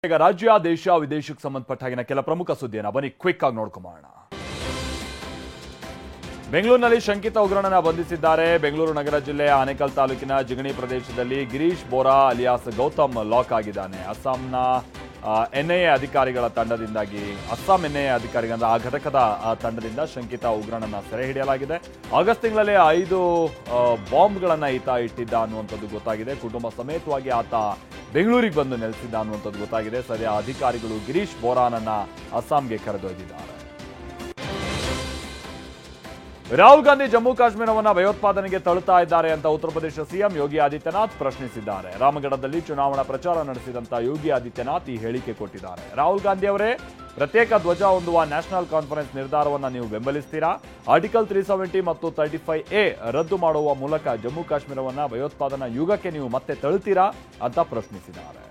ಈಗ ರಾಜ್ಯ ದೇಶ ವಿದೇಶಕ್ಕೆ ಸಂಬಂಧಪಟ್ಟ ಹಾಗಿನ ಕೆಲ ಪ್ರಮುಖ ಸುದ್ದಿಯನ್ನು ಬನ್ನಿ ಕ್ವಿಕ್ ಆಗಿ ನೋಡ್ಕೊಂಬೋಣ. ಬೆಂಗಳೂರಿನಲ್ಲಿ ಶಂಕಿತ ಉಗ್ರನನ್ನ ಬಂಧಿಸಿದ್ದಾರೆ. ಬೆಂಗಳೂರು ನಗರ ಜಿಲ್ಲೆಯ ಆನೇಕಲ್ ತಾಲೂಕಿನ ಜಿಗಣಿ ಪ್ರದೇಶದಲ್ಲಿ ಗಿರೀಶ್ ಬೋರಾ ಅಲಿಯಾಸ್ ಗೌತಮ್ ಲಾಕ್ ಆಗಿದ್ದಾನೆ. ಅಸ್ಸಾಂನ ಎನ್ಐಎ ಅಧಿಕಾರಿಗಳ ತಂಡದಿಂದಾಗಿ ಅಸ್ಸಾಂ ಎನ್ಐಎ ಅಧಿಕಾರಿಗಳ ಆ ಘಟಕದ ತಂಡದಿಂದ ಶಂಕಿತ ಉಗ್ರನನ್ನ ಸೆರೆ ಹಿಡಿಯಲಾಗಿದೆ. ಆಗಸ್ಟ್ ತಿಂಗಳಲ್ಲಿ 5 ಬಾಂಬ್ಗಳನ್ನ ಈತ ಇಟ್ಟಿದ್ದ ಅನ್ನುವಂಥದ್ದು ಗೊತ್ತಾಗಿದೆ. ಕುಟುಂಬ ಸಮೇತವಾಗಿ ಆತ ಬೆಂಗಳೂರಿಗೆ ಬಂದು ನೆಲೆಸಿದ್ದ ಅನ್ನುವಂಥದ್ದು ಗೊತ್ತಾಗಿದೆ. ಸದ್ಯ ಅಧಿಕಾರಿಗಳು ಗಿರೀಶ್ ಬೋರಾನನ್ನ ಅಸ್ಸಾಂಗೆ ಕರೆದೊಯ್ದಿದ್ದಾರೆ. ರಾಹುಲ್ ಗಾಂಧಿ ಜಮ್ಮು ಕಾಶ್ಮೀರವನ್ನ ಭಯೋತ್ಪಾದನೆಗೆ ತಳ್ಳುತ್ತಾ ಇದ್ದಾರೆ ಅಂತ ಉತ್ತರ ಪ್ರದೇಶ ಸಿಎಂ ಯೋಗಿ ಆದಿತ್ಯನಾಥ್ ಪ್ರಶ್ನಿಸಿದ್ದಾರೆ. ರಾಮಗಢದಲ್ಲಿ ಚುನಾವಣಾ ಪ್ರಚಾರ ನಡೆಸಿದಂತ ಯೋಗಿ ಆದಿತ್ಯನಾಥ್ ಈ ಹೇಳಿಕೆ ಕೊಟ್ಟಿದ್ದಾರೆ. ರಾಹುಲ್ ಗಾಂಧಿ ಅವರೇ, ಪ್ರತ್ಯೇಕ ಧ್ವಜ ಹೊಂದುವ ನ್ಯಾಷನಲ್ ಕಾನ್ಫರೆನ್ಸ್ ನಿರ್ಧಾರವನ್ನು ನೀವು ಬೆಂಬಲಿಸ್ತೀರಾ? ಆರ್ಟಿಕಲ್ 370 ಮತ್ತು 35A ರದ್ದು ಮಾಡುವ ಮೂಲಕ ಜಮ್ಮು ಕಾಶ್ಮೀರವನ್ನ ಭಯೋತ್ಪಾದನಾ ಯುಗಕ್ಕೆ ನೀವು ಮತ್ತೆ ತಳ್ಳುತ್ತೀರಾ ಅಂತ ಪ್ರಶ್ನಿಸಿದ್ದಾರೆ.